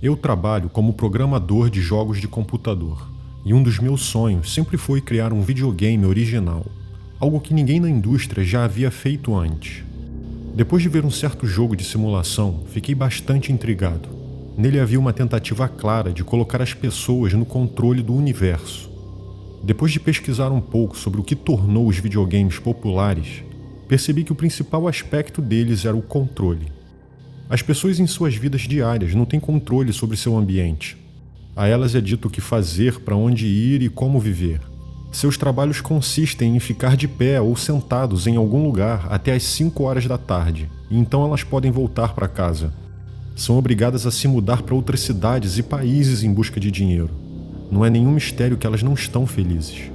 Eu trabalho como programador de jogos de computador, e um dos meus sonhos sempre foi criar um videogame original, algo que ninguém na indústria já havia feito antes. Depois de ver um certo jogo de simulação, fiquei bastante intrigado. Nele havia uma tentativa clara de colocar as pessoas no controle do universo. Depois de pesquisar um pouco sobre o que tornou os videogames populares, percebi que o principal aspecto deles era o controle. As pessoas em suas vidas diárias não têm controle sobre seu ambiente. A elas é dito o que fazer, para onde ir e como viver. Seus trabalhos consistem em ficar de pé ou sentados em algum lugar até às 5 horas da tarde, e então elas podem voltar para casa. São obrigadas a se mudar para outras cidades e países em busca de dinheiro. Não é nenhum mistério que elas não estão felizes.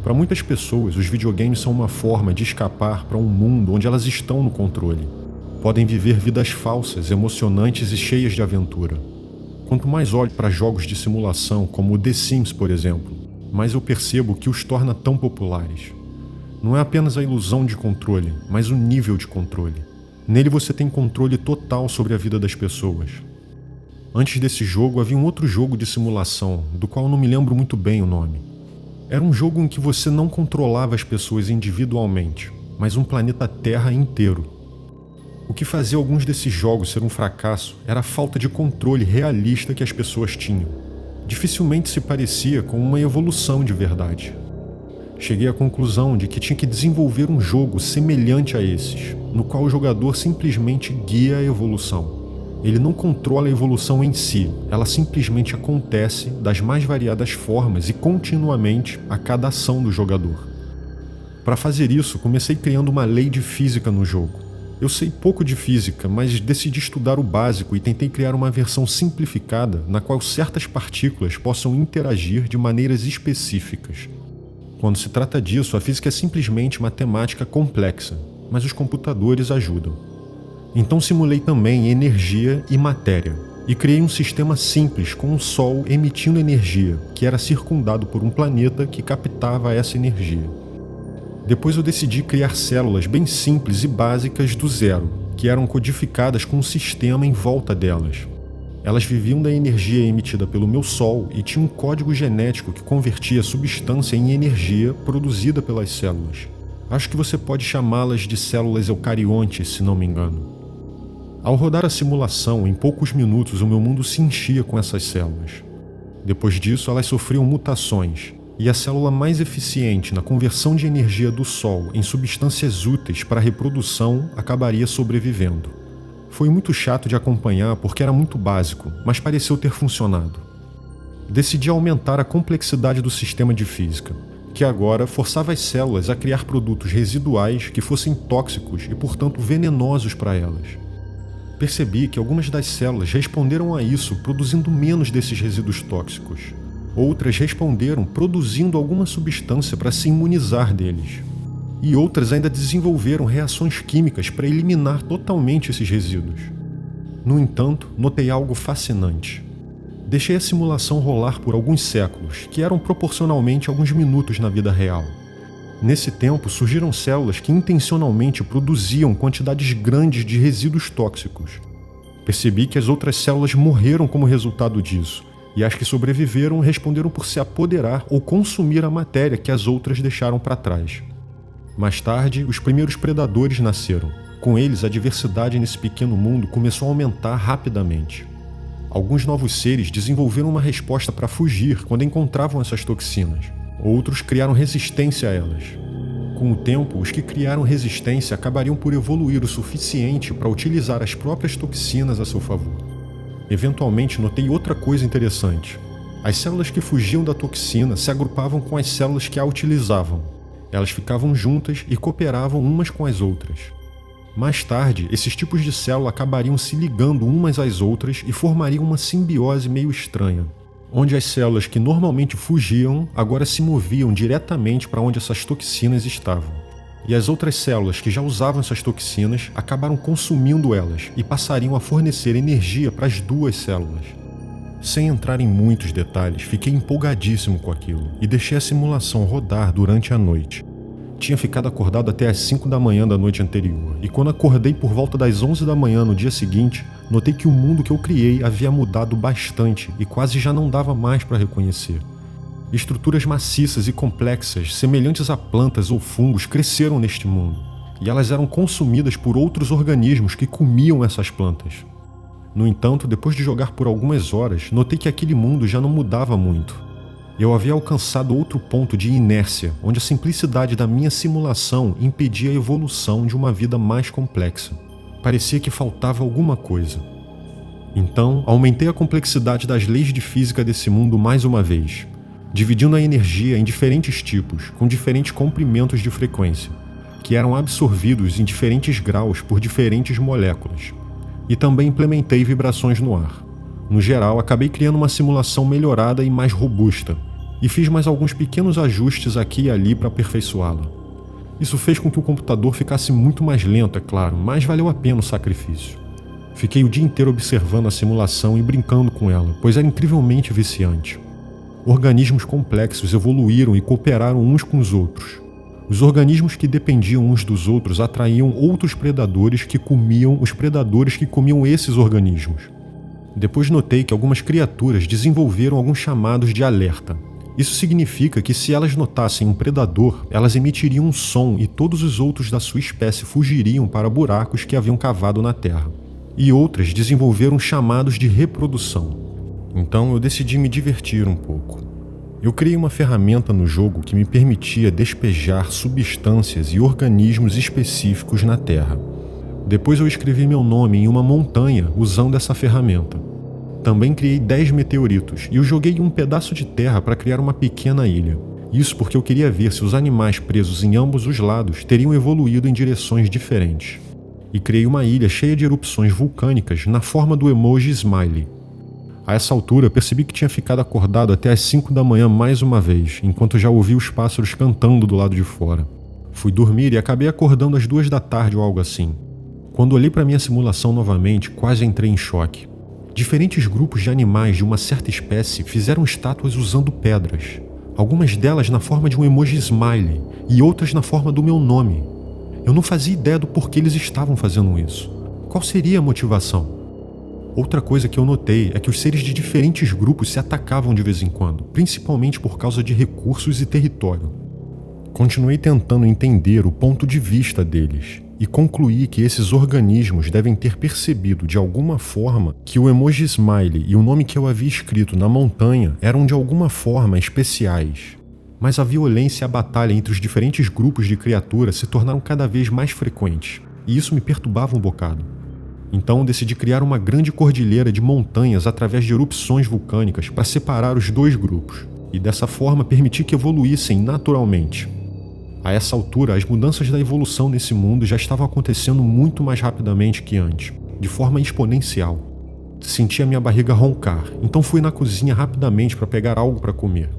Para muitas pessoas, os videogames são uma forma de escapar para um mundo onde elas estão no controle. Podem viver vidas falsas, emocionantes e cheias de aventura. Quanto mais olho para jogos de simulação, como o The Sims, por exemplo, mais eu percebo o que os torna tão populares. Não é apenas a ilusão de controle, mas o nível de controle. Nele você tem controle total sobre a vida das pessoas. Antes desse jogo, havia um outro jogo de simulação, do qual não me lembro muito bem o nome. Era um jogo em que você não controlava as pessoas individualmente, mas um planeta Terra inteiro. O que fazia alguns desses jogos ser um fracasso era a falta de controle realista que as pessoas tinham. Dificilmente se parecia com uma evolução de verdade. Cheguei à conclusão de que tinha que desenvolver um jogo semelhante a esses, no qual o jogador simplesmente guia a evolução. Ele não controla a evolução em si, ela simplesmente acontece das mais variadas formas e continuamente a cada ação do jogador. Para fazer isso, comecei criando uma lei de física no jogo. Eu sei pouco de física, mas decidi estudar o básico e tentei criar uma versão simplificada na qual certas partículas possam interagir de maneiras específicas. Quando se trata disso, a física é simplesmente matemática complexa, mas os computadores ajudam. Então simulei também energia e matéria, e criei um sistema simples com um Sol emitindo energia, que era circundado por um planeta que captava essa energia. Depois eu decidi criar células bem simples e básicas do zero, que eram codificadas com um sistema em volta delas. Elas viviam da energia emitida pelo meu Sol e tinham um código genético que convertia a substância em energia produzida pelas células. Acho que você pode chamá-las de células eucariontes, se não me engano. Ao rodar a simulação, em poucos minutos o meu mundo se enchia com essas células. Depois disso, elas sofriam mutações, e a célula mais eficiente na conversão de energia do Sol em substâncias úteis para a reprodução acabaria sobrevivendo. Foi muito chato de acompanhar porque era muito básico, mas pareceu ter funcionado. Decidi aumentar a complexidade do sistema de física, que agora forçava as células a criar produtos residuais que fossem tóxicos e, portanto, venenosos para elas. Percebi que algumas das células responderam a isso produzindo menos desses resíduos tóxicos. Outras responderam produzindo alguma substância para se imunizar deles. E outras ainda desenvolveram reações químicas para eliminar totalmente esses resíduos. No entanto, notei algo fascinante. Deixei a simulação rolar por alguns séculos, que eram proporcionalmente alguns minutos na vida real. Nesse tempo, surgiram células que intencionalmente produziam quantidades grandes de resíduos tóxicos. Percebi que as outras células morreram como resultado disso, e as que sobreviveram responderam por se apoderar ou consumir a matéria que as outras deixaram para trás. Mais tarde, os primeiros predadores nasceram. Com eles, a diversidade nesse pequeno mundo começou a aumentar rapidamente. Alguns novos seres desenvolveram uma resposta para fugir quando encontravam essas toxinas. Outros criaram resistência a elas. Com o tempo, os que criaram resistência acabariam por evoluir o suficiente para utilizar as próprias toxinas a seu favor. Eventualmente, notei outra coisa interessante. As células que fugiam da toxina se agrupavam com as células que a utilizavam. Elas ficavam juntas e cooperavam umas com as outras. Mais tarde, esses tipos de célula acabariam se ligando umas às outras e formariam uma simbiose meio estranha, onde as células que normalmente fugiam agora se moviam diretamente para onde essas toxinas estavam. E as outras células que já usavam essas toxinas acabaram consumindo elas e passariam a fornecer energia para as duas células. Sem entrar em muitos detalhes, fiquei empolgadíssimo com aquilo e deixei a simulação rodar durante a noite. Tinha ficado acordado até às 5 da manhã da noite anterior, e quando acordei por volta das 11 da manhã no dia seguinte, notei que o mundo que eu criei havia mudado bastante e quase já não dava mais para reconhecer. Estruturas maciças e complexas, semelhantes a plantas ou fungos, cresceram neste mundo, e elas eram consumidas por outros organismos que comiam essas plantas. No entanto, depois de jogar por algumas horas, notei que aquele mundo já não mudava muito. Eu havia alcançado outro ponto de inércia, onde a simplicidade da minha simulação impedia a evolução de uma vida mais complexa. Parecia que faltava alguma coisa. Então, aumentei a complexidade das leis de física desse mundo mais uma vez, dividindo a energia em diferentes tipos, com diferentes comprimentos de frequência, que eram absorvidos em diferentes graus por diferentes moléculas. E também implementei vibrações no ar. No geral, acabei criando uma simulação melhorada e mais robusta, e fiz mais alguns pequenos ajustes aqui e ali para aperfeiçoá-la. Isso fez com que o computador ficasse muito mais lento, é claro, mas valeu a pena o sacrifício. Fiquei o dia inteiro observando a simulação e brincando com ela, pois era incrivelmente viciante. Organismos complexos evoluíram e cooperaram uns com os outros. Os organismos que dependiam uns dos outros atraíam outros predadores que comiam os predadores que comiam esses organismos. Depois notei que algumas criaturas desenvolveram alguns chamados de alerta. Isso significa que se elas notassem um predador, elas emitiriam um som e todos os outros da sua espécie fugiriam para buracos que haviam cavado na terra. E outras desenvolveram chamados de reprodução. Então eu decidi me divertir um pouco. Eu criei uma ferramenta no jogo que me permitia despejar substâncias e organismos específicos na Terra. Depois eu escrevi meu nome em uma montanha usando essa ferramenta. Também criei 10 meteoritos e eu joguei em um pedaço de terra para criar uma pequena ilha. Isso porque eu queria ver se os animais presos em ambos os lados teriam evoluído em direções diferentes. E criei uma ilha cheia de erupções vulcânicas na forma do emoji Smiley. A essa altura, percebi que tinha ficado acordado até às 5 da manhã mais uma vez, enquanto já ouvi os pássaros cantando do lado de fora. Fui dormir e acabei acordando às 2 da tarde ou algo assim. Quando olhei para minha simulação novamente, quase entrei em choque. Diferentes grupos de animais de uma certa espécie fizeram estátuas usando pedras. Algumas delas na forma de um emoji Smiley e outras na forma do meu nome. Eu não fazia ideia do porquê eles estavam fazendo isso. Qual seria a motivação? Outra coisa que eu notei é que os seres de diferentes grupos se atacavam de vez em quando, principalmente por causa de recursos e território. Continuei tentando entender o ponto de vista deles e concluí que esses organismos devem ter percebido de alguma forma que o emoji Smiley e o nome que eu havia escrito na montanha eram de alguma forma especiais. Mas a violência e a batalha entre os diferentes grupos de criaturas se tornaram cada vez mais frequentes, e isso me perturbava um bocado. Então decidi criar uma grande cordilheira de montanhas através de erupções vulcânicas para separar os dois grupos, e dessa forma permitir que evoluíssem naturalmente. A essa altura, as mudanças da evolução nesse mundo já estavam acontecendo muito mais rapidamente que antes, de forma exponencial. Senti a minha barriga roncar, então fui na cozinha rapidamente para pegar algo para comer.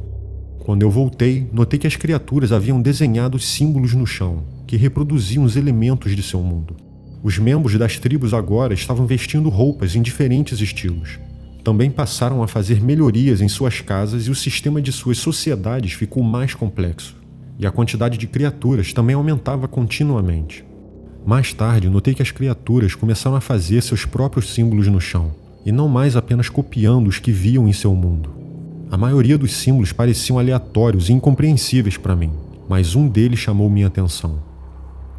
Quando eu voltei, notei que as criaturas haviam desenhado símbolos no chão, que reproduziam os elementos de seu mundo. Os membros das tribos agora estavam vestindo roupas em diferentes estilos. Também passaram a fazer melhorias em suas casas e o sistema de suas sociedades ficou mais complexo. E a quantidade de criaturas também aumentava continuamente. Mais tarde, notei que as criaturas começaram a fazer seus próprios símbolos no chão, e não mais apenas copiando os que viam em seu mundo. A maioria dos símbolos pareciam aleatórios e incompreensíveis para mim, mas um deles chamou minha atenção.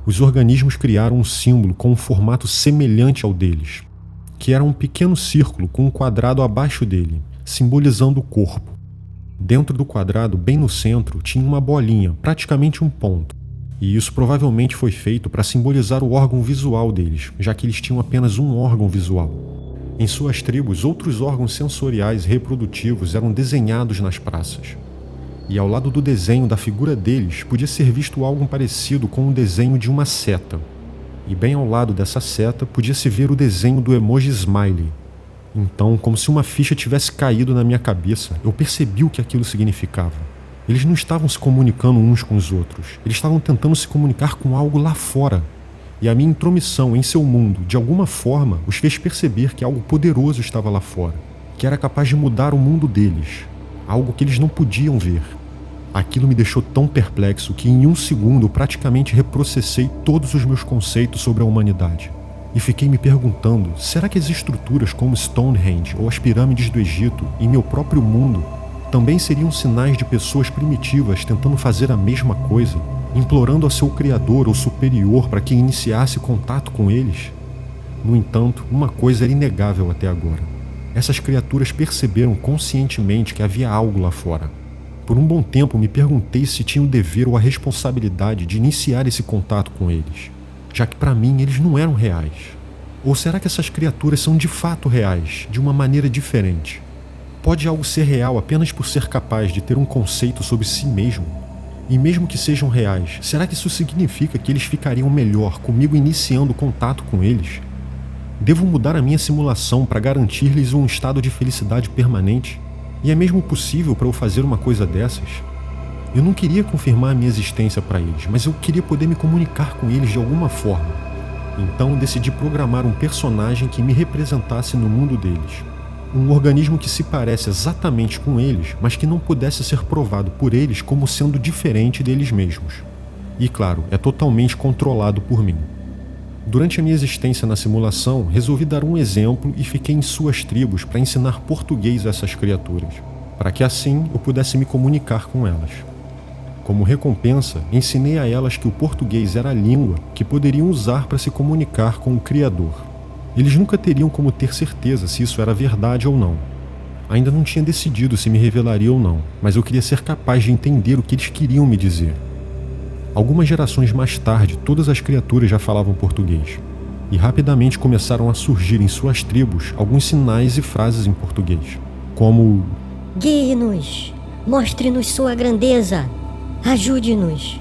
Os organismos criaram um símbolo com um formato semelhante ao deles, que era um pequeno círculo com um quadrado abaixo dele, simbolizando o corpo. Dentro do quadrado, bem no centro, tinha uma bolinha, praticamente um ponto. E isso provavelmente foi feito para simbolizar o órgão visual deles, já que eles tinham apenas um órgão visual. Em suas tribos, outros órgãos sensoriais e reprodutivos eram desenhados nas praças. E ao lado do desenho da figura deles, podia ser visto algo parecido com o desenho de uma seta. E bem ao lado dessa seta, podia-se ver o desenho do emoji Smiley. Então, como se uma ficha tivesse caído na minha cabeça, eu percebi o que aquilo significava. Eles não estavam se comunicando uns com os outros, eles estavam tentando se comunicar com algo lá fora. E a minha intromissão em seu mundo, de alguma forma, os fez perceber que algo poderoso estava lá fora, que era capaz de mudar o mundo deles, algo que eles não podiam ver. Aquilo me deixou tão perplexo que em um segundo eu praticamente reprocessei todos os meus conceitos sobre a humanidade. E fiquei me perguntando, será que as estruturas como Stonehenge ou as pirâmides do Egito, em meu próprio mundo, também seriam sinais de pessoas primitivas tentando fazer a mesma coisa, implorando ao seu criador ou superior para que iniciasse contato com eles? No entanto, uma coisa era inegável até agora. Essas criaturas perceberam conscientemente que havia algo lá fora. Por um bom tempo me perguntei se tinha o dever ou a responsabilidade de iniciar esse contato com eles, já que para mim eles não eram reais. Ou será que essas criaturas são de fato reais, de uma maneira diferente? Pode algo ser real apenas por ser capaz de ter um conceito sobre si mesmo? E mesmo que sejam reais, será que isso significa que eles ficariam melhor comigo iniciando contato com eles? Devo mudar a minha simulação para garantir-lhes um estado de felicidade permanente? E é mesmo possível para eu fazer uma coisa dessas? Eu não queria confirmar a minha existência para eles, mas eu queria poder me comunicar com eles de alguma forma. Então decidi programar um personagem que me representasse no mundo deles. Um organismo que se parece exatamente com eles, mas que não pudesse ser provado por eles como sendo diferente deles mesmos. E claro, é totalmente controlado por mim. Durante a minha existência na simulação, resolvi dar um exemplo e fiquei em suas tribos para ensinar português a essas criaturas, para que assim eu pudesse me comunicar com elas. Como recompensa, ensinei a elas que o português era a língua que poderiam usar para se comunicar com o Criador. Eles nunca teriam como ter certeza se isso era verdade ou não. Ainda não tinha decidido se me revelaria ou não, mas eu queria ser capaz de entender o que eles queriam me dizer. Algumas gerações mais tarde, todas as criaturas já falavam português, e rapidamente começaram a surgir em suas tribos alguns sinais e frases em português, como: guie-nos, mostre-nos sua grandeza, ajude-nos,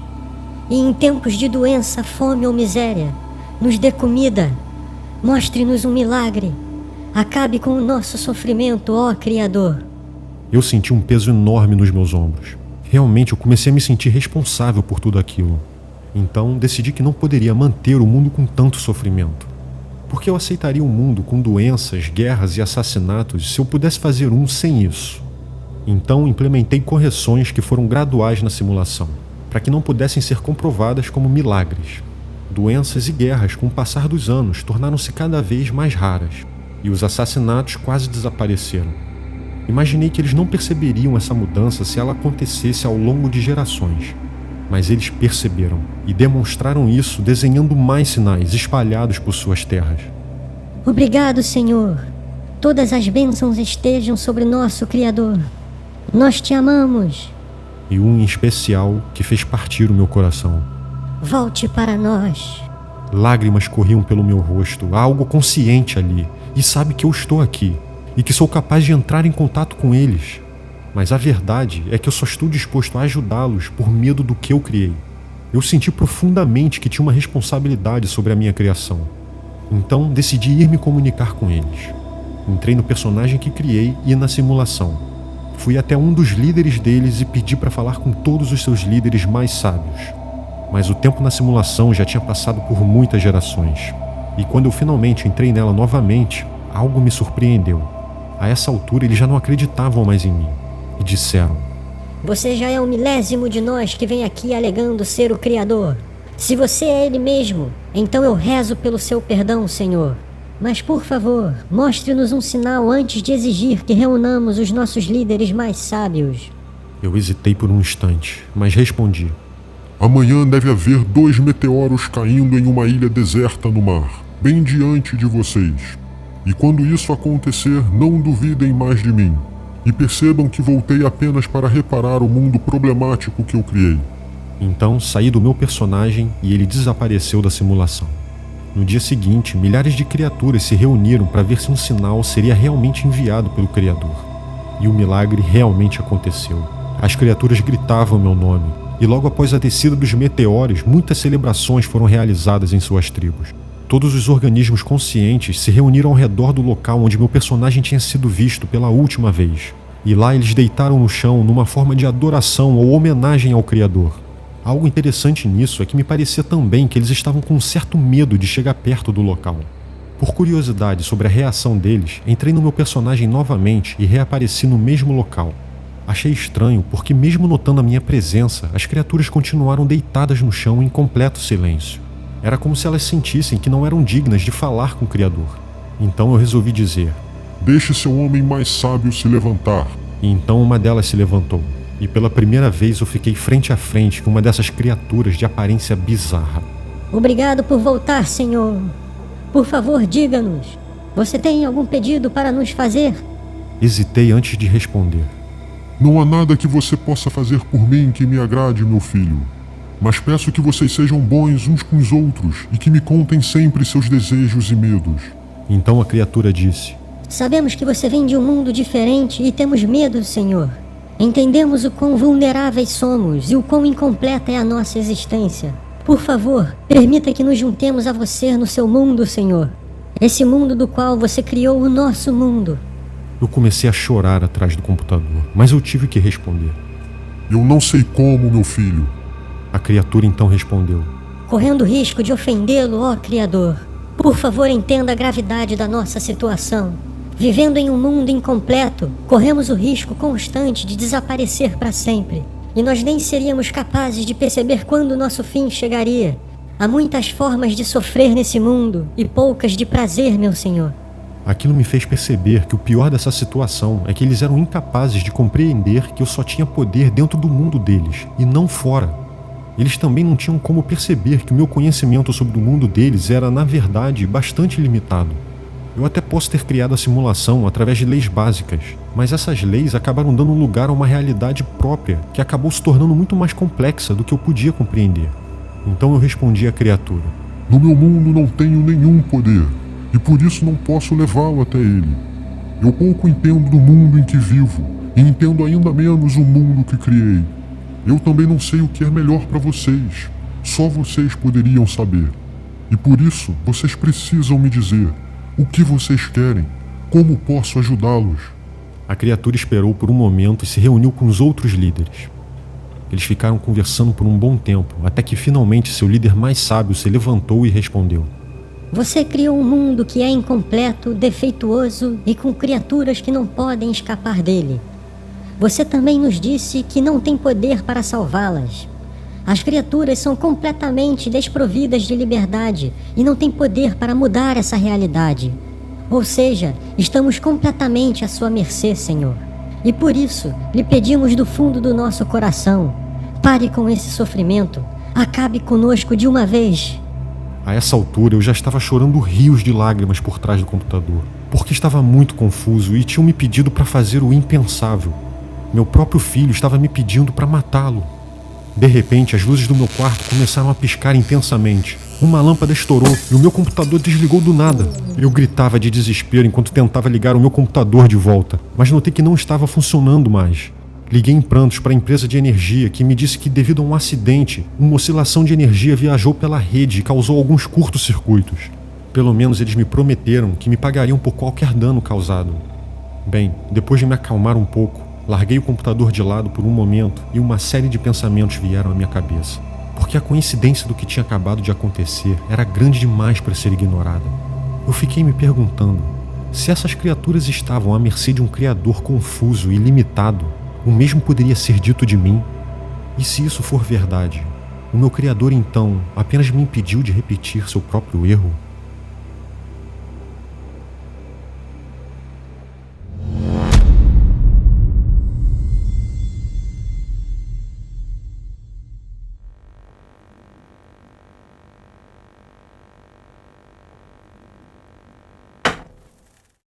e em tempos de doença, fome ou miséria, nos dê comida, mostre-nos um milagre, acabe com o nosso sofrimento, ó Criador. Eu senti um peso enorme nos meus ombros. Realmente eu comecei a me sentir responsável por tudo aquilo. Então decidi que não poderia manter o mundo com tanto sofrimento. Porque eu aceitaria um mundo com doenças, guerras e assassinatos se eu pudesse fazer um sem isso. Então implementei correções que foram graduais na simulação, para que não pudessem ser comprovadas como milagres. Doenças e guerras, com o passar dos anos, tornaram-se cada vez mais raras, e os assassinatos quase desapareceram. Imaginei que eles não perceberiam essa mudança se ela acontecesse ao longo de gerações. Mas eles perceberam e demonstraram isso desenhando mais sinais espalhados por suas terras. Obrigado, Senhor. Todas as bênçãos estejam sobre nosso Criador. Nós te amamos. E um em especial que fez partir o meu coração. Volte para nós. Lágrimas corriam pelo meu rosto. Há algo consciente ali e sabe que eu estou aqui. E que sou capaz de entrar em contato com eles. Mas a verdade é que eu só estou disposto a ajudá-los por medo do que eu criei. Eu senti profundamente que tinha uma responsabilidade sobre a minha criação. Então decidi ir me comunicar com eles. Entrei no personagem que criei e na simulação. Fui até um dos líderes deles e pedi para falar com todos os seus líderes mais sábios. Mas o tempo na simulação já tinha passado por muitas gerações. E quando eu finalmente entrei nela novamente, algo me surpreendeu. A essa altura eles já não acreditavam mais em mim. E disseram: você já é o 1000º de nós que vem aqui alegando ser o Criador. Se você é ele mesmo, então eu rezo pelo seu perdão, Senhor. Mas por favor, mostre-nos um sinal antes de exigir que reunamos os nossos líderes mais sábios. Eu hesitei por um instante, mas respondi: amanhã deve haver 2 meteoros caindo em uma ilha deserta no mar, bem diante de vocês. E quando isso acontecer, não duvidem mais de mim, e percebam que voltei apenas para reparar o mundo problemático que eu criei. Então saí do meu personagem e ele desapareceu da simulação. No dia seguinte, milhares de criaturas se reuniram para ver se um sinal seria realmente enviado pelo Criador. E o milagre realmente aconteceu. As criaturas gritavam meu nome, e logo após a descida dos meteoros, muitas celebrações foram realizadas em suas tribos. Todos os organismos conscientes se reuniram ao redor do local onde meu personagem tinha sido visto pela última vez. E lá eles deitaram no chão numa forma de adoração ou homenagem ao Criador. Algo interessante nisso é que me parecia também que eles estavam com um certo medo de chegar perto do local. Por curiosidade sobre a reação deles, entrei no meu personagem novamente e reapareci no mesmo local. Achei estranho porque, mesmo notando a minha presença, as criaturas continuaram deitadas no chão em completo silêncio. Era como se elas sentissem que não eram dignas de falar com o Criador. Então eu resolvi dizer: Deixe seu homem mais sábio se levantar. E então uma delas se levantou, e pela primeira vez eu fiquei frente a frente com uma dessas criaturas de aparência bizarra. Obrigado por voltar, Senhor. Por favor, diga-nos. Você tem algum pedido para nos fazer? Hesitei antes de responder. Não há nada que você possa fazer por mim que me agrade, meu filho. Mas peço que vocês sejam bons uns com os outros e que me contem sempre seus desejos e medos. Então a criatura disse: Sabemos que você vem de um mundo diferente e temos medo, Senhor. Entendemos o quão vulneráveis somos e o quão incompleta é a nossa existência. Por favor, permita que nos juntemos a você no seu mundo, Senhor. Esse mundo do qual você criou o nosso mundo. Eu comecei a chorar atrás do computador, mas eu tive que responder. Eu não sei como, meu filho. A criatura então respondeu: Correndo risco de ofendê-lo, ó Criador, por favor entenda a gravidade da nossa situação. Vivendo em um mundo incompleto, corremos o risco constante de desaparecer para sempre. E nós nem seríamos capazes de perceber quando o nosso fim chegaria. Há muitas formas de sofrer nesse mundo e poucas de prazer, meu Senhor. Aquilo me fez perceber que o pior dessa situação é que eles eram incapazes de compreender que eu só tinha poder dentro do mundo deles, e não fora. Eles também não tinham como perceber que o meu conhecimento sobre o mundo deles era, na verdade, bastante limitado. Eu até posso ter criado a simulação através de leis básicas, mas essas leis acabaram dando lugar a uma realidade própria que acabou se tornando muito mais complexa do que eu podia compreender. Então eu respondi à criatura: No meu mundo não tenho nenhum poder, e por isso não posso levá-lo até ele. Eu pouco entendo do mundo em que vivo, e entendo ainda menos o mundo que criei. Eu também não sei o que é melhor para vocês. Só vocês poderiam saber. E por isso, vocês precisam me dizer o que vocês querem. Como posso ajudá-los? A criatura esperou por um momento e se reuniu com os outros líderes. Eles ficaram conversando por um bom tempo, até que finalmente seu líder mais sábio se levantou e respondeu: Você criou um mundo que é incompleto, defeituoso e com criaturas que não podem escapar dele. Você também nos disse que não tem poder para salvá-las. As criaturas são completamente desprovidas de liberdade e não têm poder para mudar essa realidade. Ou seja, estamos completamente à sua mercê, Senhor. E por isso, lhe pedimos do fundo do nosso coração: pare com esse sofrimento, acabe conosco de uma vez. A essa altura eu já estava chorando rios de lágrimas por trás do computador, porque estava muito confuso e tinham me pedido para fazer o impensável. Meu próprio filho estava me pedindo para matá-lo. De repente, as luzes do meu quarto começaram a piscar intensamente. Uma lâmpada estourou e o meu computador desligou do nada. Eu gritava de desespero enquanto tentava ligar o meu computador de volta, mas notei que não estava funcionando mais. Liguei em prantos para a empresa de energia, que me disse que, devido a um acidente, uma oscilação de energia viajou pela rede e causou alguns curtos-circuitos. Pelo menos eles me prometeram que me pagariam por qualquer dano causado. Bem, depois de me acalmar um pouco, larguei o computador de lado por um momento e uma série de pensamentos vieram à minha cabeça, porque a coincidência do que tinha acabado de acontecer era grande demais para ser ignorada. Eu fiquei me perguntando, se essas criaturas estavam à mercê de um criador confuso e limitado, o mesmo poderia ser dito de mim? E se isso for verdade, o meu criador então apenas me impediu de repetir seu próprio erro?